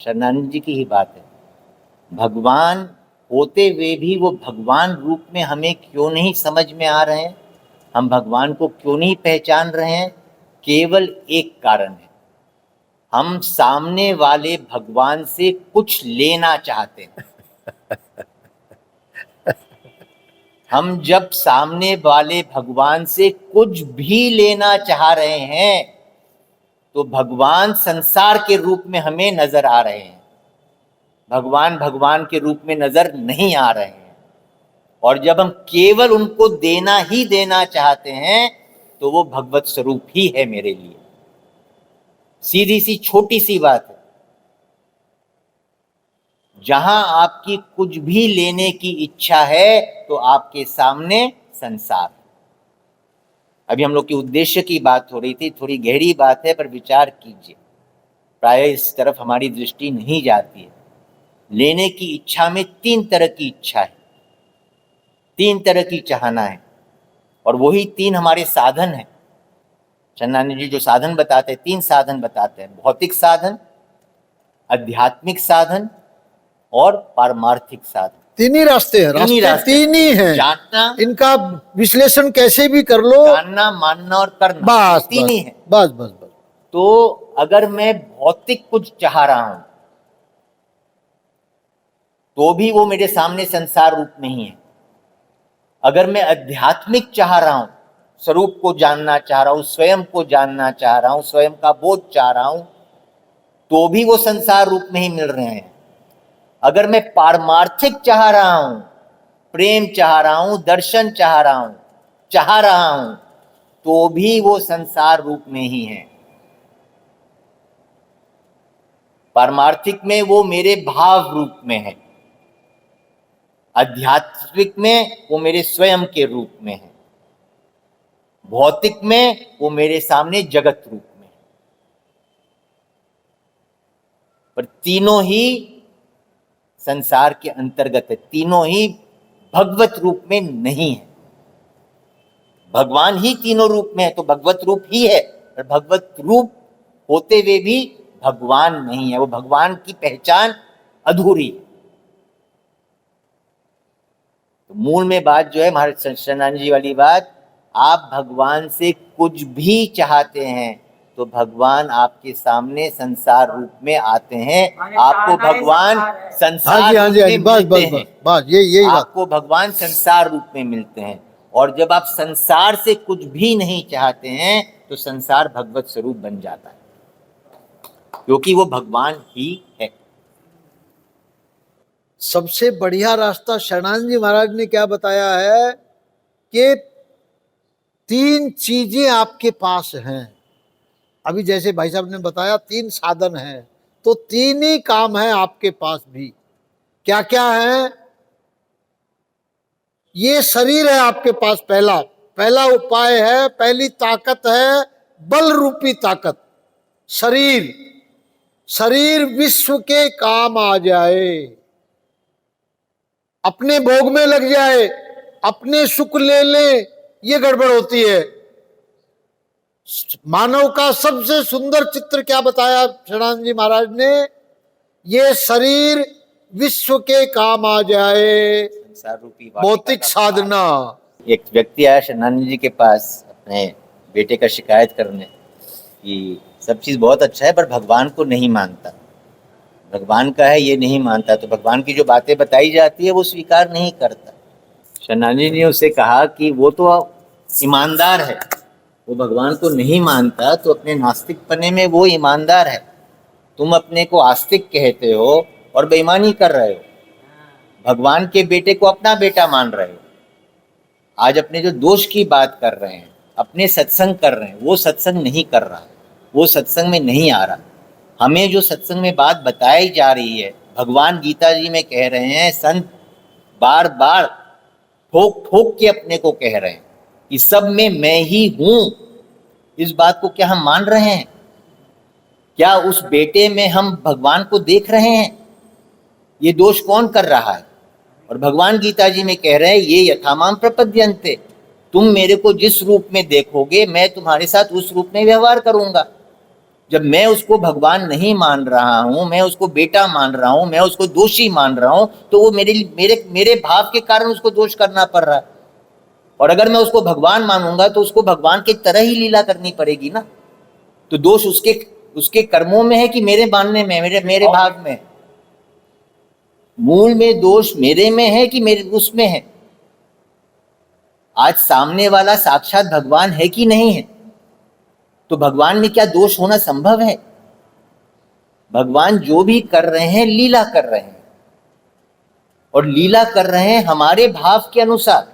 शरणानंद जी की ही बात है। भगवान होते हुए भी वो भगवान रूप में हमें क्यों नहीं समझ में आ रहे हैं, हम भगवान को क्यों नहीं पहचान रहे हैं? केवल एक कारण है, हम सामने वाले भगवान से कुछ लेना चाहते हैं। हम जब सामने वाले भगवान से कुछ भी लेना चाह रहे हैं तो भगवान संसार के रूप में हमें नजर आ रहे हैं, भगवान भगवान के रूप में नजर नहीं आ रहे हैं। और जब हम केवल उनको देना ही देना चाहते हैं तो वो भगवत स्वरूप ही है मेरे लिए। सीधी सी छोटी सी बात है। जहां आपकी कुछ भी लेने की इच्छा है तो आपके सामने संसार। अभी हम लोग की उद्देश्य की बात हो रही थी, थोड़ी गहरी बात है पर विचार कीजिए। प्राय इस तरफ हमारी दृष्टि नहीं जाती है। लेने की इच्छा में तीन तरह की इच्छा है, तीन तरह की चाहना है, और वही तीन हमारे साधन हैं। चन्नानी जी जो साधन बताते हैं, तीन साधन बताते हैं, भौतिक साधन, आध्यात्मिक साधन और पारमार्थिक साधन। तीन ही रास्ते हैं, तीन ही हैं। जानना, इनका विश्लेषण कैसे भी कर लो, जानना, मानना और करना, बस तीन ही है। बस बस बस। तो अगर मैं भौतिक कुछ चाह रहा हूं तो भी वो मेरे सामने संसार रूप में ही है। अगर मैं आध्यात्मिक चाह रहा हूं, स्वरूप को जानना चाह रहा हूं, स्वयं को जानना चाह रहा हूं, स्वयं का बोध चाह रहा हूं, तो भी वो संसार रूप में ही मिल रहे हैं। अगर मैं पारमार्थिक चाह रहा हूं, प्रेम चाह रहा हूं, दर्शन चाह रहा हूं, तो भी वो संसार रूप में ही है। पारमार्थिक में वो मेरे भाव रूप में है, आध्यात्मिक में वो मेरे स्वयं के रूप में है, भौतिक में वो मेरे सामने जगत रूप में है। पर तीनों ही संसार के अंतर्गत है, तीनों ही भगवत रूप में नहीं है। भगवान ही तीनों रूप में है तो भगवत रूप ही है, पर भगवत रूप होते हुए भी भगवान नहीं है, वो भगवान की पहचान अधूरी है। तो मूल में बात जो है महाराज शरणानंद जी वाली बात, आप भगवान से कुछ भी चाहते हैं तो भगवान आपके सामने संसार रूप में आते हैं। आपको भगवान संसार रूप में मिलते हैं, यही आपको भगवान संसार रूप में मिलते हैं। और जब आप संसार से कुछ भी नहीं चाहते हैं तो संसार भगवत स्वरूप बन जाता है, क्योंकि वो भगवान ही है। सबसे बढ़िया रास्ता शरणानंद जी महाराज ने क्या बताया है कि तीन चीजें आपके पास हैं। अभी जैसे भाई साहब ने बताया तीन साधन हैं, तो तीन ही काम है आपके पास भी। क्या क्या है? ये शरीर है आपके पास, पहला उपाय है, पहली ताकत है बल रूपी ताकत। शरीर विश्व के काम आ जाए, अपने भोग में लग जाए, अपने सुख ले ले, ये गड़बड़ होती है। मानव का सबसे सुंदर चित्र क्या बताया शरणानंद जी महाराज ने? ये शरीर विश्व के काम आ जाए, भौतिक साधना। एक व्यक्ति आया शरणानंद जी के पास अपने बेटे का शिकायत करने कि सब चीज बहुत अच्छा है पर भगवान को नहीं मानता, भगवान का है ये नहीं मानता, तो भगवान की जो बातें बताई जाती है वो स्वीकार नहीं करता। शरणानंद जी ने उसे कहा कि वो तो ईमानदार है, वो भगवान को नहीं मानता तो अपने नास्तिक पने में वो ईमानदार है, तुम अपने को आस्तिक कहते हो और बेईमानी कर रहे हो, भगवान के बेटे को अपना बेटा मान रहे हो। आज अपने जो दोष की बात कर रहे हैं, अपने सत्संग कर रहे हैं, वो सत्संग नहीं कर रहा, वो सत्संग में नहीं आ रहा। हमें जो सत्संग में बात बताई जा रही है, भगवान गीता जी में कह रहे हैं, संत बार बार ठोक ठोक के अपने को कह रहे हैं कि सब में मैं ही हूं। इस बात को क्या हम मान रहे हैं? क्या उस बेटे में हम भगवान को देख रहे हैं? ये दोष कौन कर रहा है? और भगवान गीता जी में कह रहे हैं, ये यथामाम प्रपद्यन्ते, तुम मेरे को जिस रूप में देखोगे मैं तुम्हारे साथ उस रूप में व्यवहार करूंगा। जब मैं उसको भगवान नहीं मान रहा हूं, मैं उसको बेटा मान रहा हूं, मैं उसको दोषी मान रहा हूं, तो वो मेरे भाव के कारण उसको दोष करना पड़ रहा है। और अगर मैं उसको भगवान मानूंगा तो उसको भगवान की तरह ही लीला करनी पड़ेगी ना। तो दोष उसके कर्मों में है कि मेरे मानने में, मेरे भाव में? मूल में दोष मेरे में है कि मेरे उसमें है? आज सामने वाला साक्षात भगवान है कि नहीं है? तो भगवान में क्या दोष होना संभव है? भगवान जो भी कर रहे हैं लीला कर रहे हैं, और लीला कर रहे हैं हमारे भाव के अनुसार।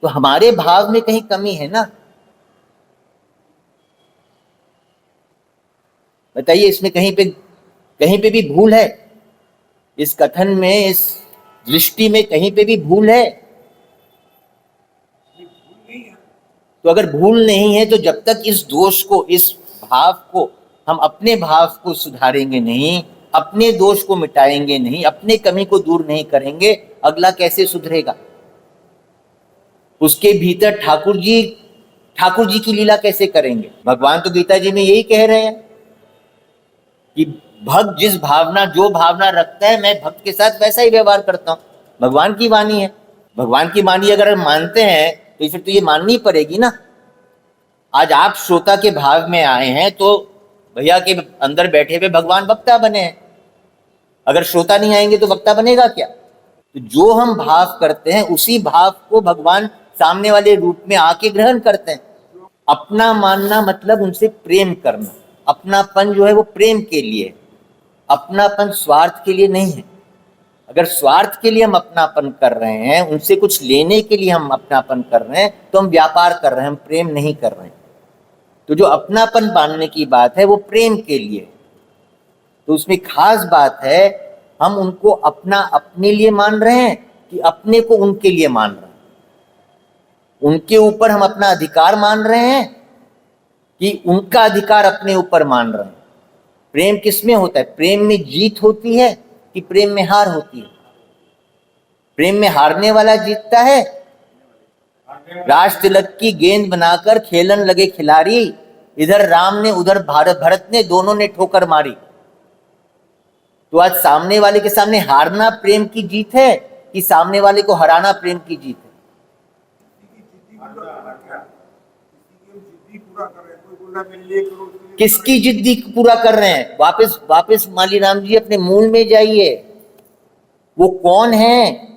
तो हमारे भाव में कहीं कमी है ना? बताइए, इसमें कहीं पे भी भूल है? इस कथन में, इस दृष्टि में कहीं पे भी भूल है? तो अगर भूल नहीं है तो जब तक इस दोष को, इस भाव को, हम अपने भाव को सुधारेंगे नहीं, अपने दोष को मिटाएंगे नहीं, अपने कमी को दूर नहीं करेंगे, अगला कैसे सुधरेगा? उसके भीतर ठाकुर जी की लीला कैसे करेंगे? भगवान तो गीता जी में यही कह रहे हैं कि भक्त जो भावना रखता है, मैं भक्त के साथ वैसा ही व्यवहार करता हूं। भगवान की वाणी है। भगवान की वाणी अगर हम मानते हैं तो फिर तो ये माननी पड़ेगी ना। आज आप श्रोता के भाव में आए हैं तो भैया के अंदर बैठे हुए भगवान वक्ता बने हैं। अगर श्रोता नहीं आएंगे तो वक्ता बनेगा क्या? तो जो हम भाव करते हैं उसी भाव को भगवान सामने वाले रूप में आके ग्रहण करते हैं। अपना मानना मतलब उनसे प्रेम करना। अपनापन जो है वो प्रेम के लिए, अपनापन स्वार्थ के लिए नहीं है। अगर स्वार्थ के लिए हम अपनापन कर रहे हैं, उनसे कुछ लेने के लिए हम अपनापन कर रहे हैं, तो हम व्यापार कर रहे हैं, हम प्रेम नहीं कर रहे हैं। तो जो अपनापन मानने की बात है वो प्रेम के लिए। तो उसमें खास बात है, हम उनको अपने लिए मान रहे हैं कि अपने को उनके लिए मान रहे हैं? उनके ऊपर हम अपना अधिकार मान रहे हैं कि उनका अधिकार अपने ऊपर मान रहे हैं? प्रेम किसमें होता है? प्रेम में जीत होती है कि प्रेम में हार होती है? प्रेम में हारने वाला जीतता है। राज तिलक की गेंद बनाकर खेलन लगे खिलाड़ी, इधर राम ने उधर भरत ने, दोनों ने ठोकर मारी। तो आज सामने वाले के सामने हारना प्रेम की जीत है कि सामने वाले को हराना प्रेम की जीत है? किसकी जिद्दी पूरा कर रहे हैं? वापस मालीराम जी अपने मूल में जाइए। वो कौन है?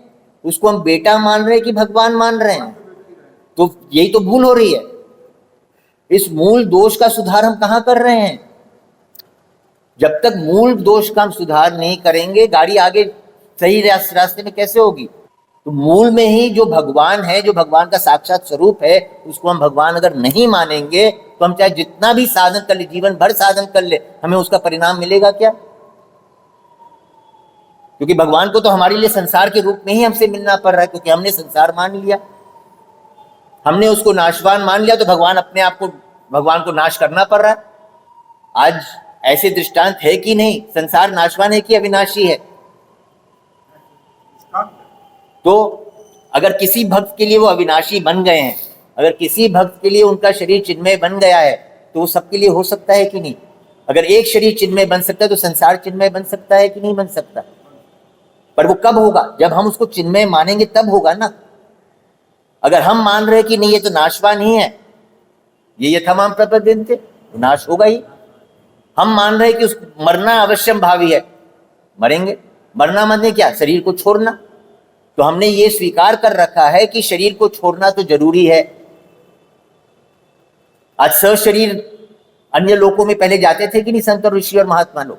उसको हम बेटा मान रहे हैं कि भगवान मान रहे हैं? तो यही तो भूल हो रही है। इस मूल दोष का सुधार हम कहां कर रहे हैं? जब तक मूल दोष का हम सुधार नहीं करेंगे, गाड़ी आगे सही रास्ते में कैसे होगी? तो मूल में ही जो भगवान है, जो भगवान का साक्षात स्वरूप है, उसको हम भगवान अगर नहीं मानेंगे तो हम चाहे जितना भी साधन कर ले, जीवन भर साधन कर ले, हमें उसका परिणाम मिलेगा क्या? क्योंकि भगवान को तो हमारे लिए संसार के रूप में ही हमसे मिलना पड़ रहा है, क्योंकि हमने संसार मान लिया, हमने उसको नाशवान मान लिया, तो भगवान को नाश करना पड़ रहा है। आज ऐसे दृष्टांत है कि नहीं? संसार नाशवान है कि अविनाशी है? तो अगर किसी भक्त के लिए वो अविनाशी बन गए हैं, अगर किसी भक्त के लिए उनका शरीर चिन्मय बन गया है, तो वो सबके लिए हो सकता है कि नहीं? अगर एक शरीर चिन्मय बन सकता है तो संसार चिन्मय बन सकता है कि नहीं बन सकता? पर वो कब होगा? जब हम उसको चिन्मय मानेंगे तब होगा ना। अगर हम मान रहे कि नहीं ये तो नाशवान ही है, ये यथामाम प्रपद्यन्ते, तो नाश होगा ही। हम मान रहे कि उसको मरना अवश्यम भावी है, मरेंगे। मरना मतलब क्या? शरीर को छोड़ना। तो हमने ये स्वीकार कर रखा है कि शरीर को छोड़ना तो जरूरी है। आज सशरीर अन्य लोकों में पहले जाते थे कि नहीं? संत और ऋषि और महात्मा लोग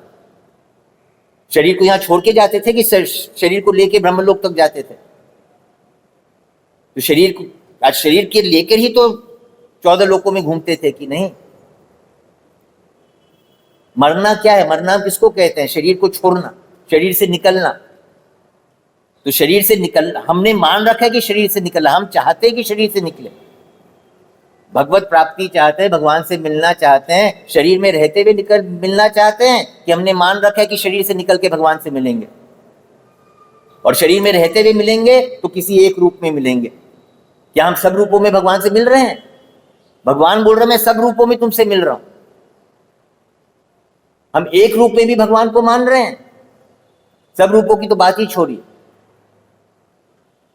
शरीर को यहां छोड़ के जाते थे कि शरीर को लेके ब्रह्मलोक तक जाते थे? तो आज शरीर के लेकर ही तो 14 लोकों में घूमते थे कि नहीं? मरना क्या है? मरना किसको कहते हैं? शरीर को छोड़ना, शरीर से निकलना। तो शरीर से निकलना हमने मान रखा है कि शरीर से निकलना, हम चाहते हैं कि शरीर से निकले, भगवत प्राप्ति चाहते हैं, भगवान से मिलना चाहते हैं, शरीर में रहते हुए मिलना चाहते हैं, कि हमने मान रखा है कि शरीर से निकल के भगवान से मिलेंगे, और शरीर में रहते हुए मिलेंगे तो किसी एक रूप में मिलेंगे। क्या हम सब रूपों में भगवान से मिल रहे हैं? भगवान बोल रहे मैं सब रूपों में तुमसे मिल रहा हूं। हम एक रूप में भी भगवान को मान रहे हैं, सब रूपों की तो बात ही छोड़िए।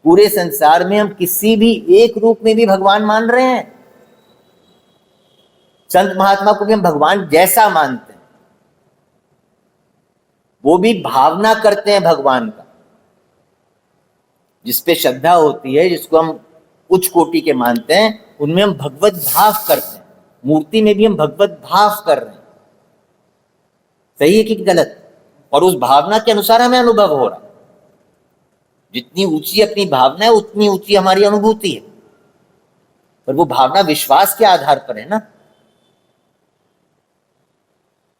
पूरे संसार में हम किसी भी एक रूप में भी भगवान मान रहे हैं। संत महात्मा को भी हम भगवान जैसा मानते हैं, वो भी भावना करते हैं भगवान का। जिसपे श्रद्धा होती है, जिसको हम उच्च कोटि के मानते हैं, उनमें हम भगवत भाव करते हैं। मूर्ति में भी हम भगवत भाव कर रहे हैं। सही है कि गलत? और उस भावना के अनुसार हमें अनुभव हो रहा है। जितनी ऊंची अपनी भावना है उतनी ऊंची हमारी अनुभूति है। पर वो भावना विश्वास के आधार पर है ना।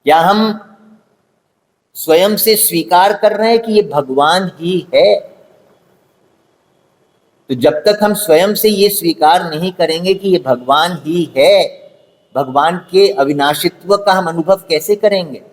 क्या हम स्वयं से स्वीकार कर रहे हैं कि ये भगवान ही है? तो जब तक हम स्वयं से ये स्वीकार नहीं करेंगे कि ये भगवान ही है, भगवान के अविनाशित्व का हम अनुभव कैसे करेंगे?